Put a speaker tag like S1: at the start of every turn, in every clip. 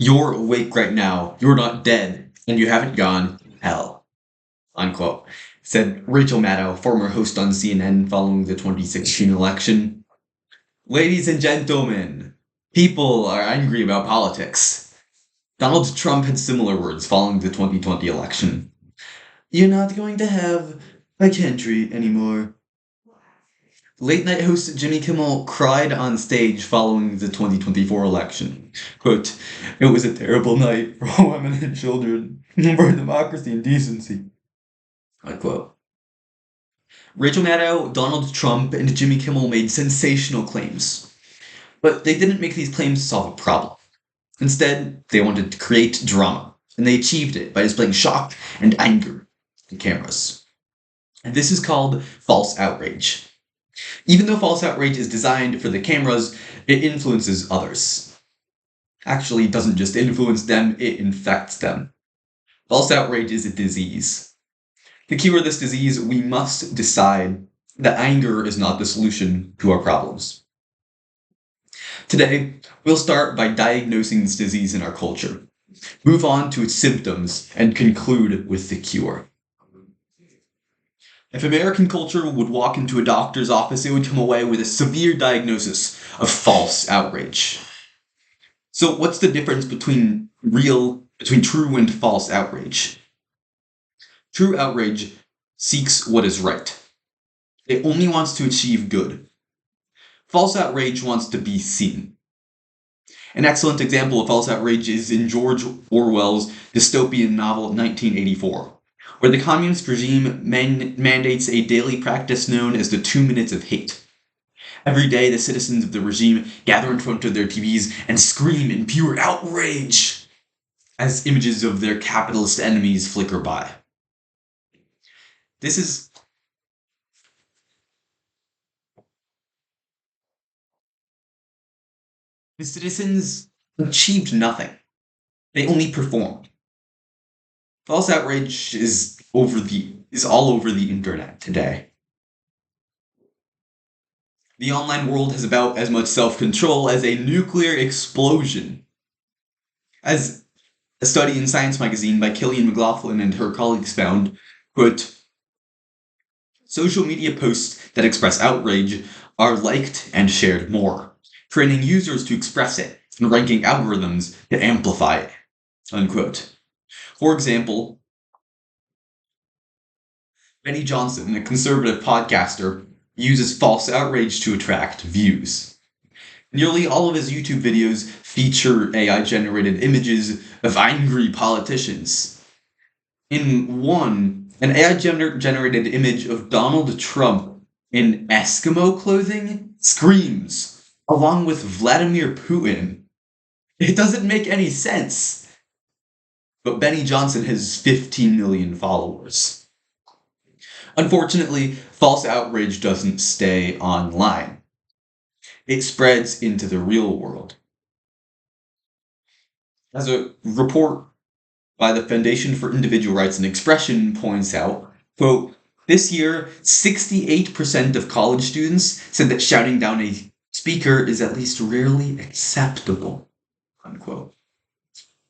S1: You're awake right now, you're not dead, and you haven't gone to hell, unquote, said Rachel Maddow, former host on CNN following the 2016 election. Ladies and gentlemen, people are angry about politics. Donald Trump had similar words following the 2020 election. You're not going to have a country anymore. Late night host Jimmy Kimmel cried on stage following the 2024 election. Quote, it was a terrible night for all women and children, for democracy and decency. Unquote. Rachel Maddow, Donald Trump, and Jimmy Kimmel made sensational claims. But they didn't make these claims to solve a problem. Instead, they wanted to create drama, and they achieved it by displaying shock and anger to cameras. And this is called false outrage. Even though false outrage is designed for the cameras, it influences others. Actually, it doesn't just influence them, it infects them. False outrage is a disease. To cure this disease, we must decide that anger is not the solution to our problems. Today, we'll start by diagnosing this disease in our culture, move on to its symptoms, and conclude with the cure. If American culture would walk into a doctor's office, it would come away with a severe diagnosis of false outrage. So what's the difference between true and false outrage? True outrage seeks what is right. It only wants to achieve good. False outrage wants to be seen. An excellent example of false outrage is in George Orwell's dystopian novel 1984. Where the communist regime mandates a daily practice known as the 2 minutes of hate. Every day, the citizens of the regime gather in front of their TVs and scream in pure outrage as images of their capitalist enemies flicker by. The citizens achieved nothing. They only performed. False outrage is all over the internet today. The online world has about as much self-control as a nuclear explosion. As a study in Science magazine by Killian McLaughlin and her colleagues found, quote, social media posts that express outrage are liked and shared more, training users to express it and ranking algorithms to amplify it, unquote. For example, Benny Johnson, a conservative podcaster, uses false outrage to attract views. Nearly all of his YouTube videos feature AI-generated images of angry politicians. In one, an AI-generated image of Donald Trump in Eskimo clothing screams, along with Vladimir Putin. It doesn't make any sense. But Benny Johnson has 15 million followers. Unfortunately, false outrage doesn't stay online. It spreads into the real world. As a report by the Foundation for Individual Rights and Expression points out, quote, this year, 68% of college students said that shouting down a speaker is at least rarely acceptable, unquote.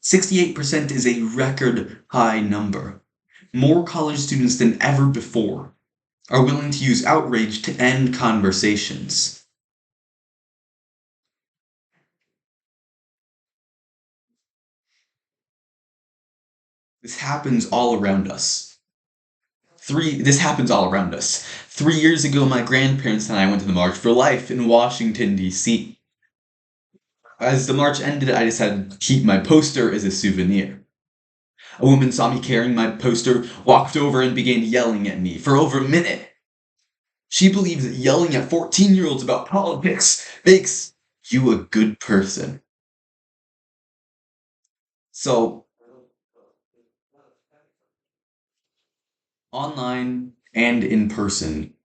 S1: 68% is a record high number. More college students than ever before are willing to use outrage to end conversations. This happens all around us. 3 years ago, my grandparents and I went to the March for Life in Washington, D.C. As the march ended, I decided to keep my poster as a souvenir. A woman saw me carrying my poster, walked over and began yelling at me for over a minute. She believes that yelling at 14-year-olds about politics makes you a good person. So, online and in person,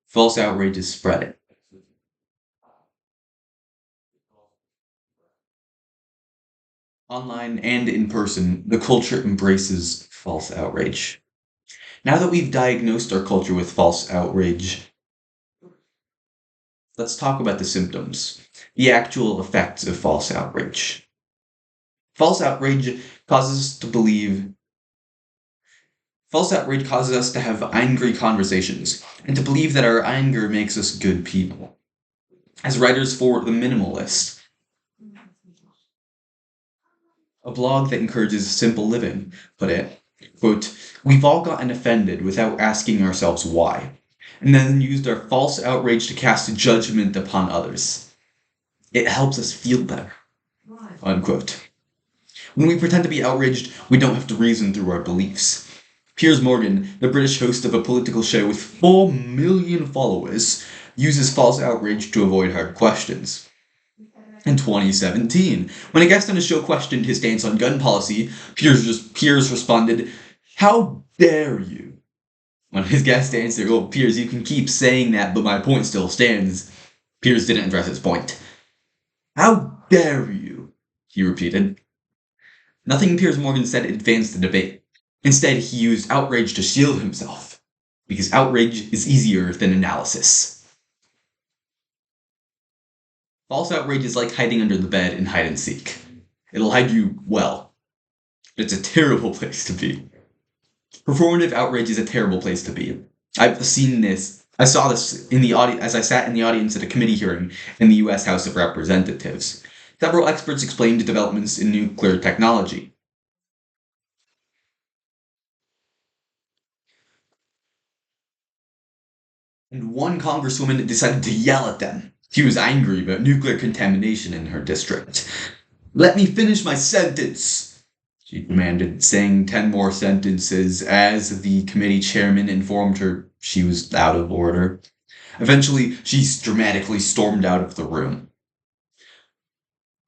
S1: false outrage is spreading. Online and in person, the culture embraces false outrage. Now that we've diagnosed our culture with false outrage, let's talk about the symptoms, the actual effects of false outrage. False outrage causes us to believe. False outrage causes us to have angry conversations, and to believe that our anger makes us good people. As writers for The Minimalist, a blog that encourages simple living, put it, quote, "We've all gotten offended without asking ourselves why, and then used our false outrage to cast a judgment upon others. It helps us feel better," unquote. When we pretend to be outraged, we don't have to reason through our beliefs. Piers Morgan, the British host of a political show with 4 million followers, uses false outrage to avoid hard questions. In 2017, when a guest on his show questioned his stance on gun policy, Piers responded, "How dare you?" When his guest answered, "Oh, Piers, you can keep saying that, but my point still stands," Piers didn't address his point. "How dare you?" he repeated. Nothing Piers Morgan said advanced the debate. Instead, he used outrage to shield himself, because outrage is easier than analysis. False outrage is like hiding under the bed in hide and seek. It'll hide you well. It's a terrible place to be. Performative outrage is a terrible place to be. I've seen this. I saw this in the audience as I sat in the audience at a committee hearing in the U.S. House of Representatives. Several experts explained developments in nuclear technology. And one congresswoman decided to yell at them. She was angry about nuclear contamination in her district. "Let me finish my sentence," she demanded, saying 10 more sentences as the committee chairman informed her she was out of order. Eventually, she dramatically stormed out of the room.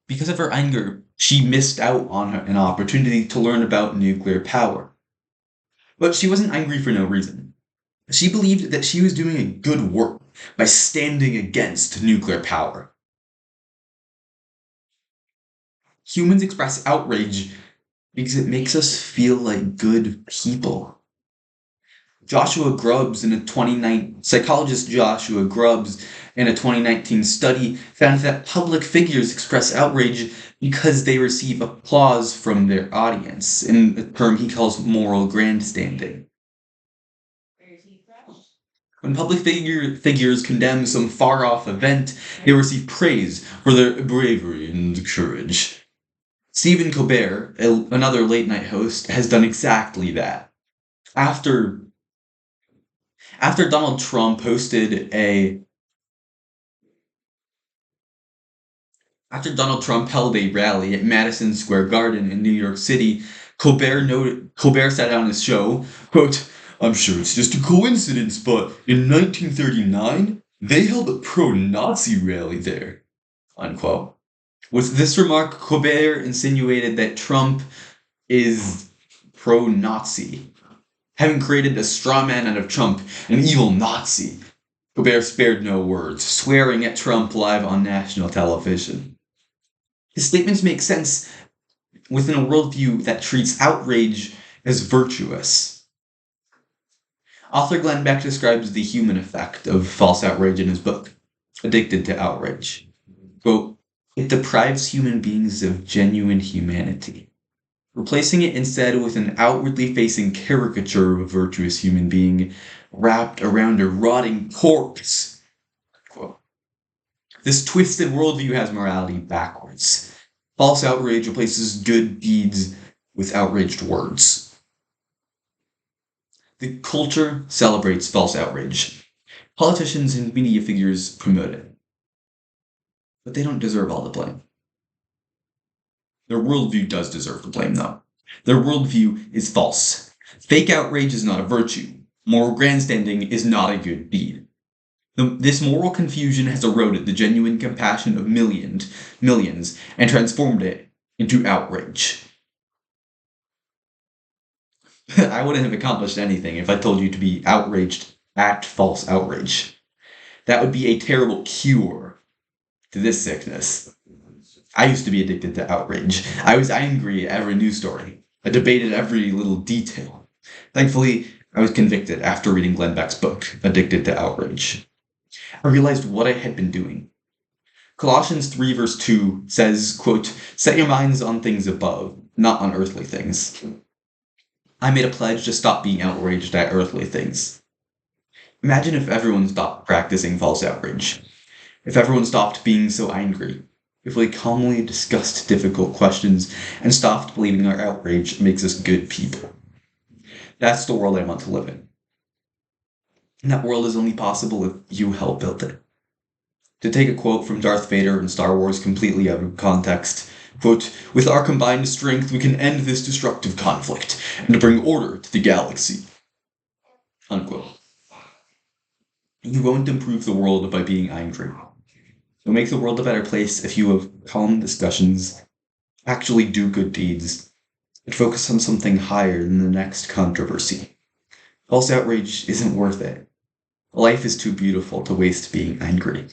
S1: Because of her anger, she missed out on an opportunity to learn about nuclear power. But she wasn't angry for no reason. She believed that she was doing a good work by standing against nuclear power. Humans express outrage because it makes us feel like good people. Psychologist Joshua Grubbs in a 2019 study found that public figures express outrage because they receive applause from their audience, in a term he calls moral grandstanding. When public figures condemn some far-off event, they receive praise for their bravery and courage. Stephen Colbert, another late-night host, has done exactly that. After Donald Trump held a rally at Madison Square Garden in New York City, Colbert said on his show, quote, "I'm sure it's just a coincidence, but in 1939, they held a pro-Nazi rally there," unquote. With this remark, Colbert insinuated that Trump is pro-Nazi, having created a straw man out of Trump, an evil Nazi. Colbert spared no words, swearing at Trump live on national television. His statements make sense within a worldview that treats outrage as virtuous. Author Glenn Beck describes the human effect of false outrage in his book, Addicted to Outrage. Quote, "It deprives human beings of genuine humanity, replacing it instead with an outwardly facing caricature of a virtuous human being wrapped around a rotting corpse." Quote. This twisted worldview has morality backwards. False outrage replaces good deeds with outraged words. The culture celebrates false outrage. Politicians and media figures promote it. But they don't deserve all the blame. Their worldview does deserve the blame, though. Their worldview is false. Fake outrage is not a virtue. Moral grandstanding is not a good deed. This moral confusion has eroded the genuine compassion of millions, and transformed it into outrage. I wouldn't have accomplished anything if I told you to be outraged at false outrage. That would be a terrible cure to this sickness. I used to be addicted to outrage. I was angry at every news story. I debated every little detail. Thankfully, I was convicted after reading Glenn Beck's book, Addicted to Outrage. I realized what I had been doing. Colossians 3 verse 2 says, quote, "Set your minds on things above, not on earthly things." I made a pledge to stop being outraged at earthly things. Imagine if everyone stopped practicing false outrage. If everyone stopped being so angry. If we calmly discussed difficult questions and stopped believing our outrage makes us good people. That's the world I want to live in. And that world is only possible if you help build it. To take a quote from Darth Vader in Star Wars completely out of context, quote, "With our combined strength, we can end this destructive conflict and bring order to the galaxy." Unquote. You won't improve the world by being angry. You'll make the world a better place if you have calm discussions, actually do good deeds, and focus on something higher than the next controversy. False outrage isn't worth it. Life is too beautiful to waste being angry.